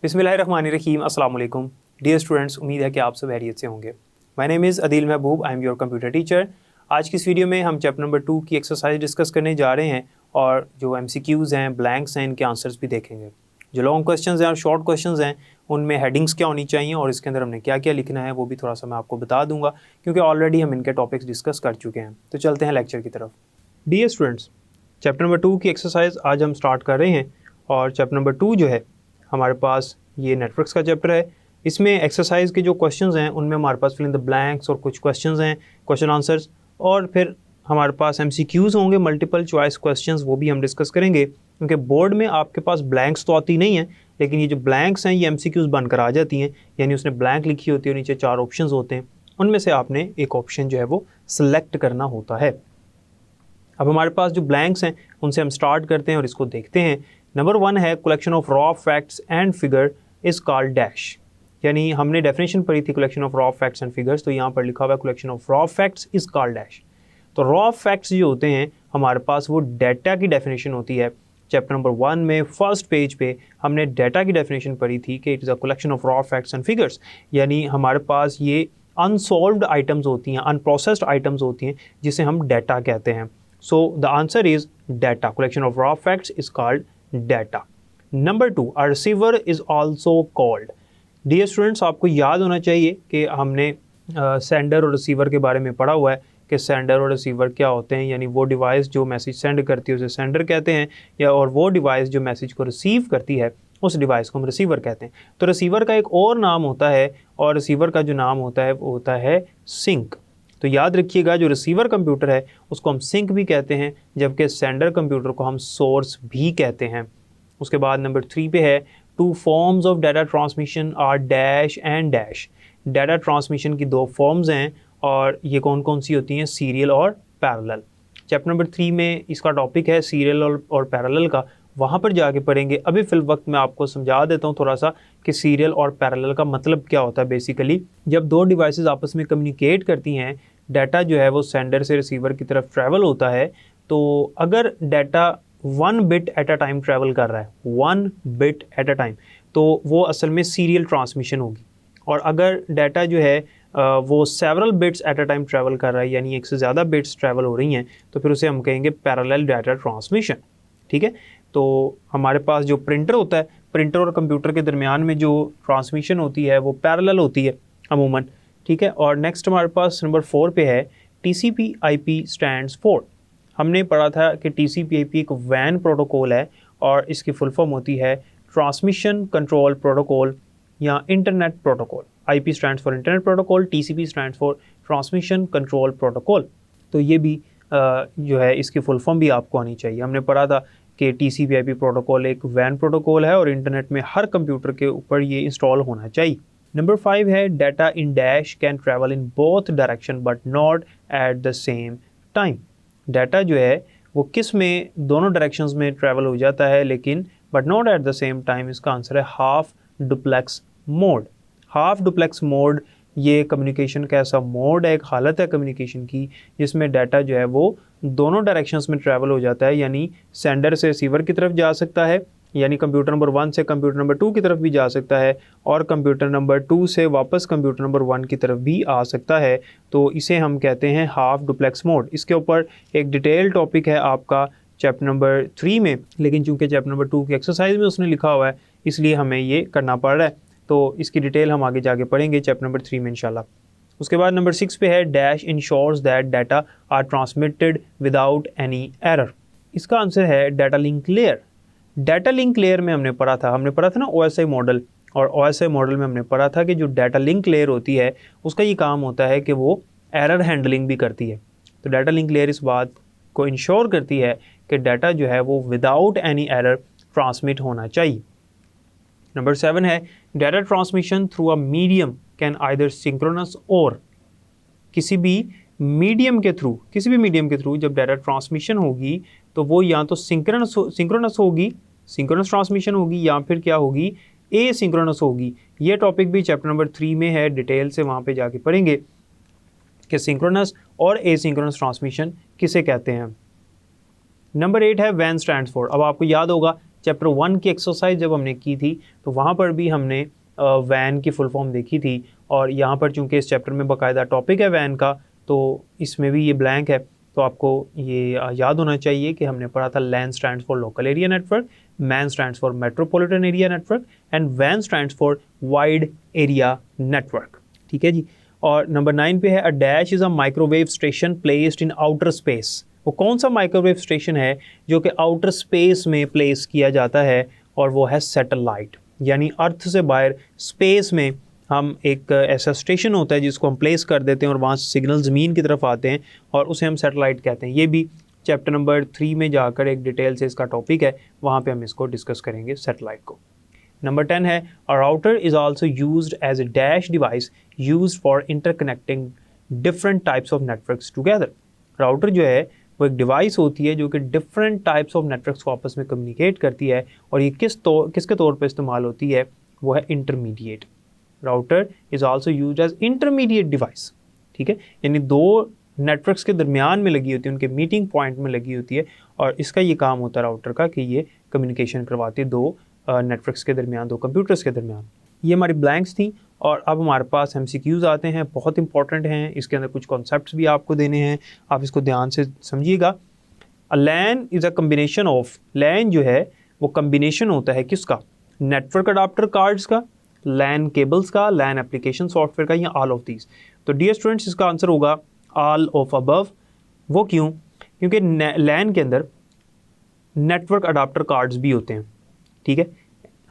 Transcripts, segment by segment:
बिस्मिल्लाहिर्रहमानिर्रहीम अस्सलाम वालेकुम डियर स्टूडेंट्स, उम्मीद है कि आप सब खैरियत से होंगे। My name is Adeel Mehboob, I am your computer teacher. आज की इस वीडियो में हम चैप्टर नंबर 2 की एक्सरसाइज डिस्कस करने जा रहे हैं और जो MCQs हैं, ब्लैंक्स हैं, इनके आंसर्स भी देखेंगे। जो लॉन्ग क्वेश्चंस हैं और शॉर्ट क्वेश्चंस हैं उनमें हेडिंग्स क्या होनी चाहिए और इसके अंदर हमने क्या क्या लिखना है वो भी थोड़ा सा मैं आपको बता दूंगा, क्योंकि ऑलरेडी हम इनके टॉपिक्स डिस्कस कर चुके हैं। तो चलते हैं लेक्चर की तरफ। डियर स्टूडेंट्स, चैप्टर नंबर 2 की एक्सरसाइज आज हम स्टार्ट कर रहे हैं और चैप्टर नंबर 2 जो है हमारे पास ये नेटवर्क्स का चैप्टर है। इसमें एक्सरसाइज के जो क्वेश्चंस हैं उनमें हमारे पास फिल इन द ब्लैंक्स और कुछ क्वेश्चंस हैं, क्वेश्चन आंसर्स, और फिर हमारे पास MCQs होंगे, मल्टीपल चॉइस क्वेश्चंस, वो भी हम डिस्कस करेंगे। क्योंकि बोर्ड में आपके पास ब्लैंक्स तो आती नहीं है, लेकिन ये जो ब्लैंक्स हैं ये MCQs बनकर आ जाती हैं, यानी उसने ब्लैंक लिखी होती है, नीचे 4 ऑप्शंस होते हैं, उनमें से आपने एक ऑप्शन जो है वो सिलेक्ट करना होता है। अब हमारे पास जो ब्लैंक्स हैं उनसे हम स्टार्ट करते हैं और इसको देखते हैं। नंबर 1 है collection of raw facts and figure is called dash, यानी हमने डेफिनेशन पढ़ी थी collection of raw facts and figures, तो यहाँ पर लिखा हुआ है collection of raw facts is called dash. तो रॉ फैक्ट्स जो होते हैं हमारे पास वो डाटा की डेफिनेशन होती है। चैप्टर नंबर 1 में फर्स्ट पेज पे हमने डाटा की डेफिनेशन पढ़ी थी कि it is a collection of raw facts and figures, यानी हमारे पास ये अनसॉल्व्ड आइटम्स होती हैं, अनप्रोसेस्ड आइटम्स होती हैं, जिसे हम डाटा कहते हैं। So the answer is data. Collection of raw facts is called data. Number 2, a receiver is also called. Dear students, आपको याद होना चाहिए कि हमने सेंडर और रिसीवर के बारे में पढ़ा हुआ है कि सेंडर और रिसीवर क्या होते हैं, यानी वो डिवाइस जो मैसेज सेंड करती है उसे सेंडर कहते हैं, या और वो डिवाइस जो मैसेज को रिसीव करती है उस डिवाइस को हम रिसीवर कहते हैं। तो रिसीवर का एक और नाम होता है, और रिसीवर का जो नाम होता है वो होता है सिंक। तो याद रखिएगा, जो रिसीवर कंप्यूटर है उसको हम सिंक भी कहते हैं, जबकि सेंडर कंप्यूटर को हम सोर्स भी कहते हैं। उसके बाद नंबर 3 पे है 2 forms of data transmission are dash and dash. Data transmission की 2 फॉर्म्स हैं और ये कौन कौन सी होती हैं, सीरियल और पैरेलल। चैप्टर नंबर 3 में इसका टॉपिक है सीरियल और पैरेलल का, वहाँ पर जाके पढ़ेंगे। अभी फिल वक्त मैं आपको समझा देता हूँ थोड़ा सा कि सीरियल और पैरेलल का मतलब क्या होता है। बेसिकली जब 2 डिवाइसेस आपस में कम्युनिकेट करती हैं, डाटा जो है वो सेंडर से रिसीवर की तरफ ट्रैवल होता है, तो अगर data 1 bit at a time travel कर रहा है, 1 बिट एट अ टाइम, तो वो असल में सीरियल ट्रांसमिशन होगी। और अगर डाटा जो है वो several bits at a time travel कर रहा है, यानी एक से ज़्यादा बिट्स ट्रैवल हो रही हैं, तो फिर उसे हम कहेंगे पैरेलल डाटा ट्रांसमिशन। ठीक है, तो हमारे पास जो प्रिंटर होता है, प्रिंटर और कंप्यूटर के दरमियान में जो ट्रांसमिशन होती है वो पैरेलल होती है अमूमन। ठीक है, और नेक्स्ट हमारे पास नंबर 4 पे है TCP/IP स्टैंड्स फॉर। हमने पढ़ा था कि TCP/IP एक वैन प्रोटोकॉल है और इसकी फुल फॉर्म होती है ट्रांसमिशन कंट्रोल प्रोटोकॉल या internet protocol. IP stands for internet protocol, TCP stands for transmission control protocol. तो ये भी जो है इसकी फुल फॉर्म भी आपको आनी चाहिए। हमने पढ़ा था कि TCP/IP प्रोटोकॉल एक वैन प्रोटोकॉल है और इंटरनेट में हर कंप्यूटर के ऊपर ये इंस्टॉल होना चाहिए। नंबर 5 है data in dash can travel in both direction but not at the same time. Data जो है वो किस में, दोनों डायरेक्शंस में ट्रैवल हो जाता है, लेकिन but not at the same time. इसका आंसर है half duplex mode. Half duplex mode ये कम्युनिकेशन का ऐसा मोड है, एक हालत है कम्युनिकेशन की, जिसमें डाटा जो है वो दोनों डायरेक्शंस में ट्रैवल हो जाता है, यानी सेंडर से रिसीवर की तरफ जा सकता है, यानी कंप्यूटर नंबर 1 से कंप्यूटर नंबर 2 की तरफ भी जा सकता है, और कंप्यूटर नंबर 2 से वापस कंप्यूटर नंबर 1 की तरफ भी आ सकता है। तो इसे हम कहते हैं हाफ डुप्लेक्स मोड। इसके ऊपर एक डिटेल टॉपिक है आपका चैप्टर नंबर 3 में, लेकिन चूंकि चैप्टर नंबर 2 की एक्सरसाइज में उसने लिखा हुआ है इसलिए हमें ये करना पड़ रहा है। तो इसकी डिटेल हम आगे जाके पढ़ेंगे चैप्टर नंबर 3 में इंशाल्लाह। उसके बाद नंबर 6 पे है dash ensures that data are transmitted without any error. इसका आंसर है data link layer. Data link layer में हमने पढ़ा था ना OSI मॉडल, और OSI मॉडल में हमने पढ़ा था कि जो डाटा लिंक लेयर होती है उसका ये काम होता है कि वो एरर हैंडलिंग भी करती है। तो डाटा लिंक लेयर इस बात को इंश्योर करती है कि डाटा जो है वो विदाउट एनी एरर ट्रांसमिट होना चाहिए। नंबर 7 है data transmission through a medium can either synchronous और। किसी भी मीडियम के थ्रू जब डाटा ट्रांसमिशन होगी तो वो या तो सिंक्रोनस होगी, सिंक्रोनस ट्रांसमिशन होगी, या फिर क्या होगी, एसिंक्रोनस होगी। ये टॉपिक भी चैप्टर नंबर 3 में है, डिटेल से वहाँ पे जाके पढ़ेंगे कि सिंक्रोनस और एसिंक्रोनस ट्रांसमिशन किसे कहते हैं। नंबर 8 है वैन स्टैंड्स फॉर। अब आपको याद होगा चैप्टर 1 की एक्सरसाइज जब हमने की थी तो वहाँ पर भी हमने वैन की फुल फॉर्म देखी थी, और यहाँ पर चूँकि इस चैप्टर में बाकायदा टॉपिक है वैन का, तो इसमें भी ये ब्लैंक है। तो आपको ये याद होना चाहिए कि हमने पढ़ा था LAN stands for local area network, MAN stands for metropolitan area network and वैन stands for wide area network. ठीक है जी। और नंबर 9 पे है a dash is a microwave station placed in outer space. वो कौन सा माइक्रोवेव स्टेशन है जो कि आउटर स्पेस में प्लेस किया जाता है, और वो है सैटेलाइट। यानी अर्थ से बाहर स्पेस में हम एक ऐसा स्टेशन होता है जिसको हम प्लेस कर देते हैं और वहाँ से सिग्नल ज़मीन की तरफ आते हैं और उसे हम सैटेलाइट कहते हैं। ये भी चैप्टर नंबर 3 में जाकर एक डिटेल से इसका टॉपिक है, वहाँ पे हम इसको डिस्कस करेंगे सैटेलाइट को। नंबर 10 है a router is also used as a dash device used for interconnecting different types of networks together. Router जो है वो एक डिवाइस होती है जो कि डिफरेंट टाइप्स ऑफ नेटवर्क्स को आपस में कम्युनिकेट करती है, और ये किसके तौर पे इस्तेमाल होती है, वो है intermediate. Router is also used as intermediate device. ठीक है, यानी दो नेटवर्क्स के दरमियान में लगी होती है, उनके मीटिंग पॉइंट में लगी होती है, और इसका ये काम होता है राउटर का कि ये कम्युनिकेशन करवाती है दो नेटवर्क्स के दरमियान, दो कंप्यूटर्स के दरमियान। ये हमारी ब्लैंक्स थी, और अब हमारे पास MCQs आते हैं, बहुत इंपॉर्टेंट हैं। इसके अंदर कुछ कॉन्सेप्ट्स भी आपको देने हैं, आप इसको ध्यान से समझिएगा। अ लैन इज़ अ कम्बिनेशन ऑफ, लैन जो है वो कम्बिनेशन होता है किसका, नेटवर्क अडाप्टर कार्ड्स का, लैन केबल्स का, लैन एप्लीकेशन सॉफ्टवेयर का, या ऑल ऑफ दीज। तो डियर स्टूडेंट्स इसका आंसर होगा ऑल ऑफ अबव। वो क्यों? क्योंकि लैन के अंदर नेटवर्क अडाप्टर कार्ड्स भी होते हैं। ठीक है,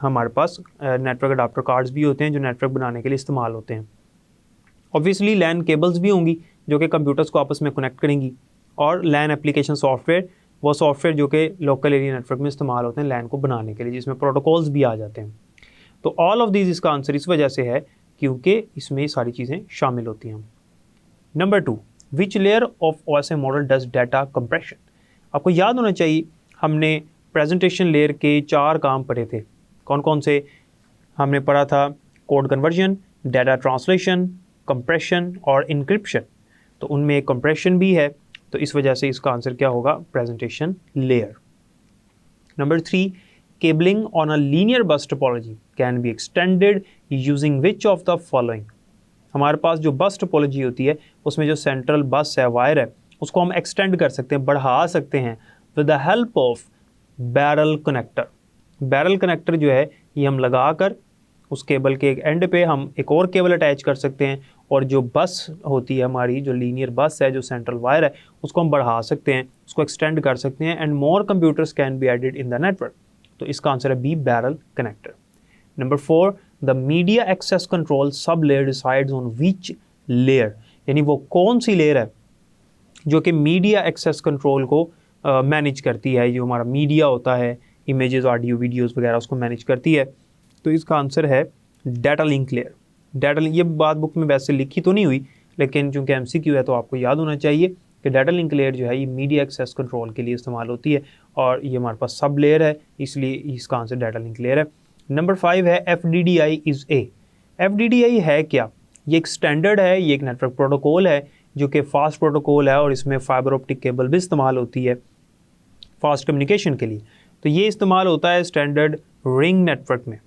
हमारे पास नेटवर्क अडाप्टर कार्ड्स भी होते हैं जो नेटवर्क बनाने के लिए इस्तेमाल होते हैं। ऑब्वियसली लैन केबल्स भी होंगी जो कि कंप्यूटर्स को आपस में कनेक्ट करेंगी, और लैन एप्लीकेशन सॉफ्टवेयर, वो सॉफ्टवेयर जो कि लोकल एरिया नेटवर्क में इस्तेमाल होते हैं लैन को बनाने के लिए, जिसमें प्रोटोकॉल्स भी आ जाते हैं। तो ऑल ऑफ दीज इसका आंसर इस वजह से है क्योंकि इसमें सारी चीज़ें शामिल होती हैं। Number 2, which layer of OSI model does data compression. आपको याद होना चाहिए हमने प्रेजेंटेशन लेयर के 4 काम पढ़े थे। कौन कौन से? हमने पढ़ा था code conversion, data translation, compression और इंक्रिप्शन। तो उनमें एक कंप्रेशन भी है, तो इस वजह से इसका आंसर क्या होगा, presentation layer. Number 3, cabling on a linear बस topology can be extended using which of the following. हमारे पास जो बस टोपोलॉजी होती है उसमें जो सेंट्रल बस है, वायर है, उसको हम एक्सटेंड कर सकते हैं, बढ़ा सकते हैं with the help of barrel connector. Barrel connector जो है ये हम लगाकर उस केबल के एक एंड पे हम एक और केबल अटैच कर सकते हैं, और जो बस होती है हमारी, जो लीनियर बस है, जो सेंट्रल वायर है, उसको हम बढ़ा सकते हैं, उसको एक्सटेंड कर सकते हैं, and more computers can be added in the network. तो इसका आंसर है B, barrel connector. Number 4, the media access control sub layer decides on which layer. यानी वो कौन सी लेयर है जो कि मीडिया एक्सेस कंट्रोल को मैनेज करती है। जो हमारा मीडिया होता है, इमेजेस, ऑडियो, वीडियोस वगैरह, उसको मैनेज करती है। तो इसका आंसर है data link layer. Data link, ये बात बुक में वैसे लिखी तो नहीं हुई, लेकिन चूंकि MCQ है तो आपको याद होना चाहिए कि डाटा लिंक लेयर जो है ये मीडिया एक्सेस कंट्रोल के लिए इस्तेमाल होती है, और ये हमारे पास सब लेयर है, इसलिए इसका आंसर डाटा लिंक लेयर है। नंबर 5 है FDDI इज़ ए। FDDI है क्या? ये एक स्टैंडर्ड है, ये एक नेटवर्क प्रोटोकॉल है जो कि फास्ट प्रोटोकॉल है, और इसमें फाइबर ऑप्टिक केबल भी इस्तेमाल होती है फास्ट कम्युनिकेशन के लिए। तो ये इस्तेमाल होता है स्टैंडर्ड रिंग नेटवर्क में।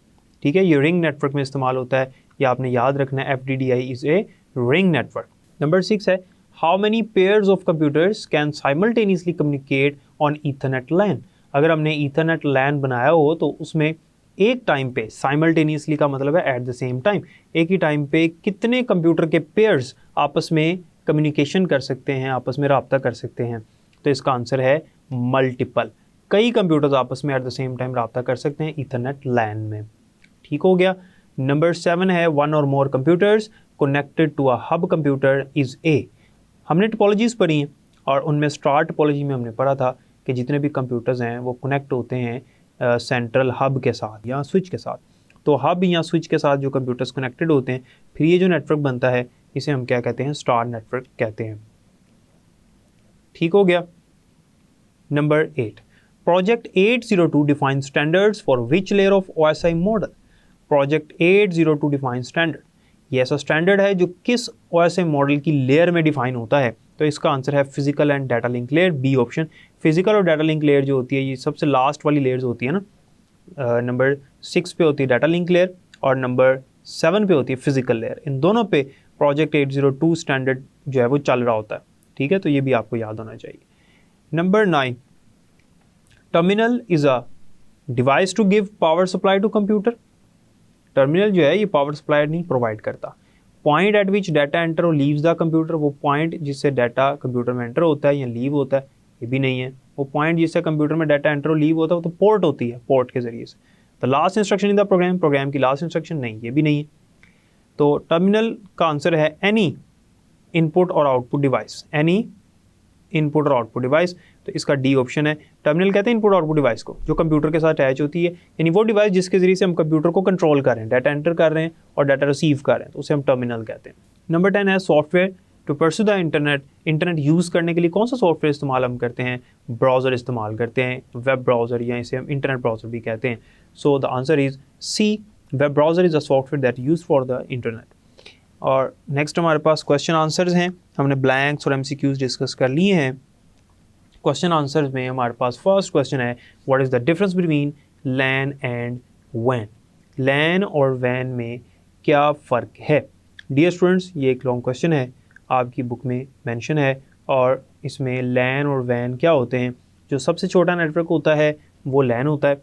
ठीक है, ये रिंग नेटवर्क में इस्तेमाल होता है, ये आपने याद रखना है, FDDI is a ring network. Number 6 है how many pairs of computers can simultaneously communicate on Ethernet LAN. अगर हमने ईथरनेट लैन बनाया हो तो उसमें एक टाइम पे, साइमल्टेनियसली का मतलब है एट द सेम टाइम, एक ही टाइम पे कितने कंप्यूटर के पेयर्स आपस में कम्युनिकेशन कर सकते हैं, आपस में रब्ता कर सकते हैं। तो इसका आंसर है मल्टीपल। कई कंप्यूटर्स आपस में एट द सेम टाइम रब्ता कर सकते हैं ईथरनेट लैन में। ठीक हो गया। नंबर 7 है वन और more computers connected to a hub computer is A. हमने टोपोलॉजीज़ पढ़ी हैं, और उनमें स्टार टोपोलॉजी में हमने पढ़ा था कि जितने भी कंप्यूटर्स हैं वो कनेक्ट होते हैं सेंट्रल हब के साथ या स्विच के साथ। तो हब या स्विच के साथ जो कंप्यूटर्स कनेक्टेड होते हैं, फिर ये जो नेटवर्क बनता है इसे हम क्या कहते हैं, स्टार नेटवर्क कहते हैं। ठीक हो गया। Number 8, project 802 define standards for which layer of OSI model. Project 802 define standard, ये ऐसा स्टैंडर्ड है जो किस OSI मॉडल की लेयर में डिफाइन होता है। तो इसका आंसर है physical and data link layer, B option. Physical और डाटा लिंक लेयर जो होती है ये सबसे लास्ट वाली लेयर्स होती है ना, नंबर 6 पे होती है डाटा लिंक लेयर और नंबर 7 पे होती है फिजिकल लेयर। इन दोनों पे प्रोजेक्ट 802 स्टैंडर्ड जो है वो चल रहा होता है, ठीक है, तो ये भी आपको याद होना चाहिए। Number 9, terminal is a device to give power supply to computer. Terminal जो है ये पावर सप्लाई नहीं प्रोवाइड करता। Point at which data enter और लीव्स द कंप्यूटर, वो पॉइंट जिससे डाटा कंप्यूटर में एंटर होता है या लीव होता है, ये भी नहीं है। वो पॉइंट जिससे कंप्यूटर में डाटा एंटर और लीव होता है वो तो पोर्ट होती है, पोर्ट के जरिए से। The last instruction in the program, program की लास्ट इंस्ट्रक्शन नहीं, ये भी नहीं है। तो टर्मिनल का आंसर है एनी इनपुट और आउटपुट डिवाइस, एनी इनपुट और आउटपुट डिवाइस। तो इसका डी ऑप्शन है। टर्मिनल कहते हैं इनपुट आउटपुट डिवाइस को जो कंप्यूटर के साथ अटैच होती है, यानी वो डिवाइस जिसके जरिए से हम कंप्यूटर को कंट्रोल कर रहे हैं, डाटा एंटर कर रहे हैं और डाटा रिसीव कर रहे हैं, तो उसे हम टर्मिनल कहते हैं। नंबर 10 है software to pursue the internet. Internet use करने के लिए कौन सा सॉफ्टवेयर इस्तेमाल हम करते हैं? ब्राउज़र इस्तेमाल करते हैं, वेब ब्राउज़र या इसे हम इंटरनेट ब्राउज़र भी कहते हैं। So the answer is C, web browser is a software that use for the internet. और नेक्स्ट हमारे पास क्वेश्चन आंसर्स हैं। हमने ब्लैंक्स और MCQs डिस्कस कर लिए हैं। क्वेश्चन आंसर्स में हमारे पास फर्स्ट क्वेश्चन है, what is the difference between LAN and वैन। लैन और वैन में क्या फ़र्क है? डियर स्टूडेंट्स, ये एक लॉन्ग क्वेश्चन है, आपकी बुक में मेंशन है, और इसमें लैन और वैन क्या होते हैं। जो सबसे छोटा नेटवर्क होता है वो लैन होता है,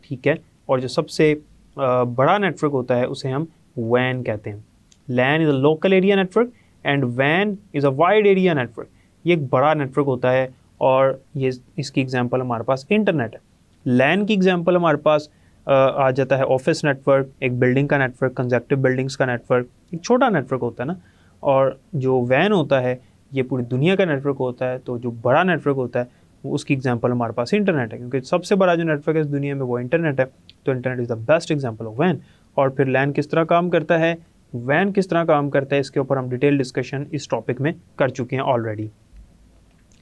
ठीक है, और जो सबसे बड़ा नेटवर्क होता है उसे हम वैन कहते हैं। LAN is a local area network and वैन is a wide area network. ये एक बड़ा नेटवर्क होता है और ये इसकी एग्जांपल हमारे पास इंटरनेट है। लैन की एग्जांपल हमारे पास आ जाता है ऑफिस नेटवर्क, एक बिल्डिंग का नेटवर्क, कंजेक्टिव बिल्डिंग्स का नेटवर्क, एक छोटा नेटवर्क होता है ना। और जो वैन होता है ये पूरी दुनिया का नेटवर्क होता है। तो जो बड़ा नेटवर्क होता है वो उसकी एग्जांपल हमारे पास इंटरनेट है, क्योंकि सबसे बड़ा जो नेटवर्क है इस दुनिया में वो इंटरनेट है। तो internet is the best example of वैन। और फिर लैन किस तरह काम करता है, वैन किस तरह काम करता है, इसके ऊपर हम डिटेल डिस्कशन इस टॉपिक में कर चुके हैं ऑलरेडी।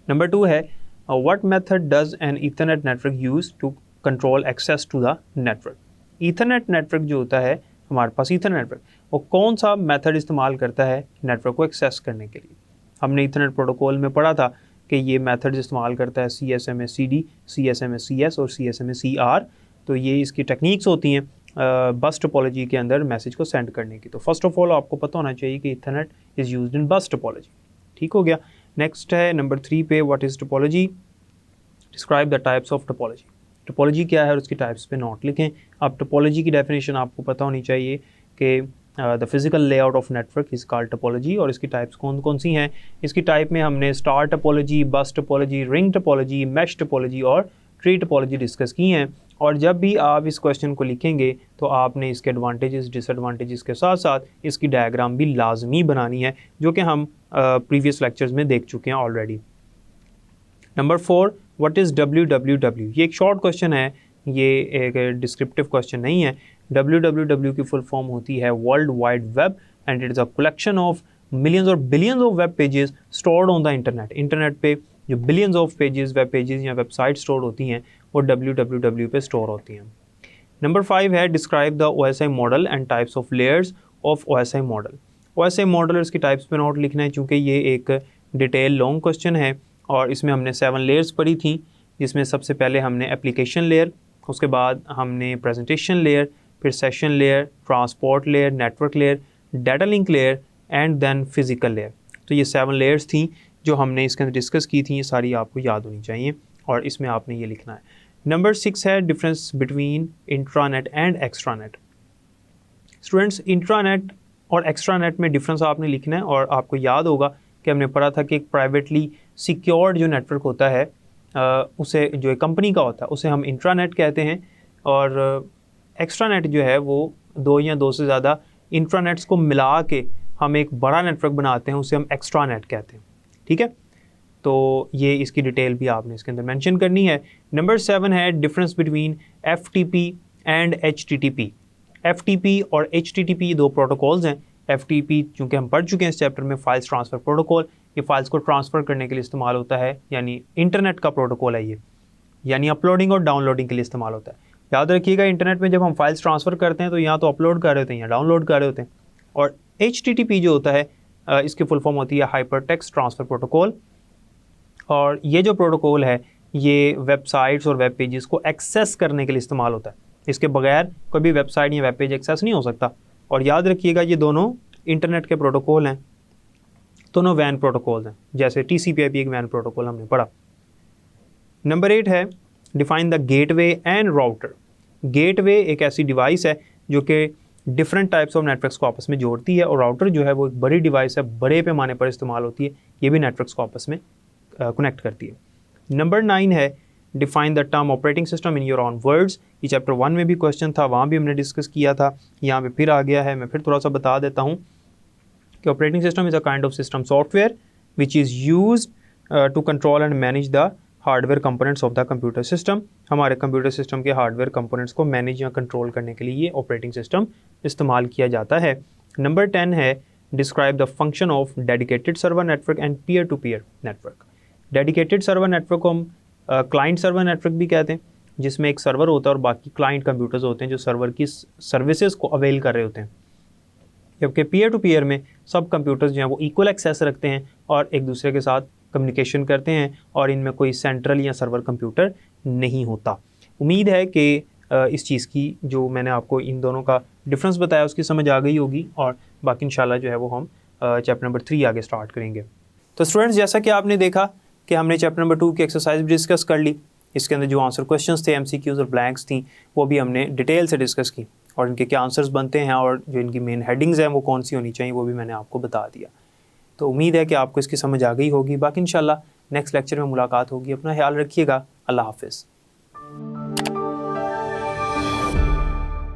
नंबर 2 है what method does an Ethernet network use to control access to the network. Ethernet network जो होता है हमारे पास, ईथरनेट नेटवर्क वो कौन सा मेथड इस्तेमाल करता है नेटवर्क को एक्सेस करने के लिए? हमने ईथरनेट प्रोटोकॉल में पढ़ा था कि ये मेथड इस्तेमाल करता है CSMA CD, CSMA CS और CSMA CR। तो ये इसकी टेक्निक्स होती हैं बस टोपोलॉजी के अंदर मैसेज को सेंड करने की। तो फर्स्ट ऑफ ऑल आपको पता होना चाहिए कि ईथरनेट इज़ यूज्ड इन बस टोपोलॉजी, ठीक हो गया। नेक्स्ट है नंबर 3 पे, what is topology, describe the types of topology. Topology क्या है और उसकी टाइप्स पे नोट लिखें। अब टोपोलॉजी की डेफिनेशन आपको पता होनी चाहिए कि the physical layout of network is called topology. और इसकी टाइप्स कौन कौन सी हैं? इसकी टाइप में हमने स्टार टोपोलॉजी, बस topology, ring topology, mesh topology और ट्री टोपोलॉजी डिस्कस की हैं। और जब भी आप इस क्वेश्चन को लिखेंगे तो आपने इसके एडवांटेजेस डिसएडवांटेजेस के साथ साथ इसकी डायग्राम भी लाजमी बनानी है, जो कि हम प्रीवियस लेक्चर्स में देख चुके हैं already. Number 4, what is WWW। ये एक शॉर्ट क्वेश्चन है, ये एक डिस्क्रिप्टिव क्वेश्चन नहीं है। WWW की फुल फॉर्म होती है world wide web and it is a collection of millions और billions of web pages stored on the internet. Internet पे जो billions of pages, web pages या वेबसाइट स्टोर होती हैं वो WWW पे स्टोर होती हैं। नंबर 5 है describe the OSI model and types of layers of OSI model. OSI model और इसकी टाइप्स पे नोट लिखना है, चूँकि ये एक डिटेल लॉन्ग क्वेश्चन है और इसमें हमने 7 लेयर्स पढ़ी थी, जिसमें सबसे पहले हमने एप्लीकेशन लेयर, उसके बाद हमने प्रेजेंटेशन लेयर, फिर session layer, transport layer, network layer, data link layer and then physical layer. तो ये 7 लेयर्स थी जो हमने इसके अंदर डिस्कस की थी। ये सारी आपको याद होनी चाहिए और इसमें आपने ये लिखना है। नंबर 6 है difference between intranet and extranet. Students, intranet और एक्स्ट्रानेट में डिफरेंस आपने लिखना है। और आपको याद होगा कि हमने पढ़ा था कि एक प्राइवेटली सिक्योर्ड जो नेटवर्क होता है उसे, जो एक कंपनी का होता है, उसे हम इंट्रानेट कहते हैं। और एक्स्ट्रानेट जो है वो 2 या 2 से ज़्यादा इंट्रानेट्स को मिला के हम एक बड़ा नेटवर्क बनाते हैं, उसे हम एक्स्ट्रानेट कहते हैं, ठीक है। तो ये इसकी डिटेल भी आपने इसके अंदर मेंशन करनी है। नंबर 7 है difference between FTP and HTTP। FTP और HTTP 2 प्रोटोकॉल्स हैं। FTP चूँकि हम पढ़ चुके हैं इस चैप्टर में, फाइल्स ट्रांसफ़र प्रोटोकॉल, ये फाइल्स को ट्रांसफ़र करने के लिए इस्तेमाल होता है, यानी इंटरनेट का प्रोटोकॉल है ये, यानी अपलोडिंग और डाउनलोडिंग के लिए इस्तेमाल होता है। याद रखिएगा, इंटरनेट में जब हम फाइल्स ट्रांसफ़र करते हैं तो यहाँ तो अपलोड कर रहे होते हैं या डाउनलोड कर रहे होते हैं। और HTTP जो होता है इसकी फुल फॉर्म होती है हाइपर टेक्स्ट ट्रांसफ़र प्रोटोकॉल। और ये जो प्रोटोकॉल है ये वेबसाइट्स और वेब पेजेस को एक्सेस करने के लिए इस्तेमाल होता है। इसके बगैर कोई भी वेबसाइट या वेब पेज एक्सेस नहीं हो सकता। और याद रखिएगा ये दोनों इंटरनेट के प्रोटोकॉल हैं, दोनों वैन प्रोटोकॉल हैं, जैसे TCP/IP एक वैन प्रोटोकॉल हमने पढ़ा। नंबर 8 है define the gateway and router. Gateway एक ऐसी डिवाइस है जो कि डिफरेंट टाइप्स ऑफ नेटवर्क्स को आपस में जोड़ती है, और राउटर जो है वो एक बड़ी डिवाइस है, बड़े पैमाने पर इस्तेमाल होती है, ये भी नेटवर्क्स को आपस में कनेक्ट करती है। नंबर 9 है define the term operating system in your on words. ये चैप्टर 1 में भी क्वेश्चन था, वहाँ भी हमने डिस्कस किया था, यहाँ पे फिर आ गया है। मैं फिर थोड़ा सा बता देता हूँ कि operating system is a kind of system software which is use to control and manage the hardware components of the computer system. हमारे कंप्यूटर सिस्टम के हार्डवेयर कंपोनेंट्स को मैनेज या कंट्रोल करने के लिए ये ऑपरेटिंग सिस्टम इस्तेमाल किया जाता है। नंबर 10 है describe the function of dedicated server network and peer to peer network. Dedicated server network को हम क्लाइंट सर्वर नेटवर्क भी कहते हैं, जिसमें एक सर्वर होता है और बाकी क्लाइंट कंप्यूटर्स होते हैं जो सर्वर की सर्विसेज को अवेल कर रहे होते हैं। जबकि पीयर टू पीयर में सब कंप्यूटर्स जो हैं वो इक्वल एक्सेस रखते हैं और एक दूसरे के साथ कम्युनिकेशन करते हैं, और इनमें कोई सेंट्रल या सर्वर कंप्यूटर नहीं होता। उम्मीद है कि इस चीज़ की जो मैंने आपको इन दोनों का डिफरेंस बताया उसकी समझ आ गई होगी, और बाकी इंशाल्लाह जो है वो हम चैप्टर नंबर 3 आगे स्टार्ट करेंगे। तो स्टूडेंट्स, जैसा कि आपने देखा कि हमने चैप्टर नंबर 2 की एक्सरसाइज भी डिस्कस कर ली। इसके अंदर जो आंसर क्वेश्चंस थे, MCQs और ब्लैंक्स थी, वो भी हमने डिटेल से डिस्कस की, और इनके क्या आंसर्स बनते हैं और जो इनकी मेन हेडिंग्स हैं वो कौन सी होनी चाहिए वो भी मैंने आपको बता दिया। तो उम्मीद है कि आपको इसकी समझ आ गई होगी। बाकी इंशाल्लाह नेक्स्ट लेक्चर में मुलाकात होगी। अपना ख्याल रखिएगा। अल्लाह हाफिज़।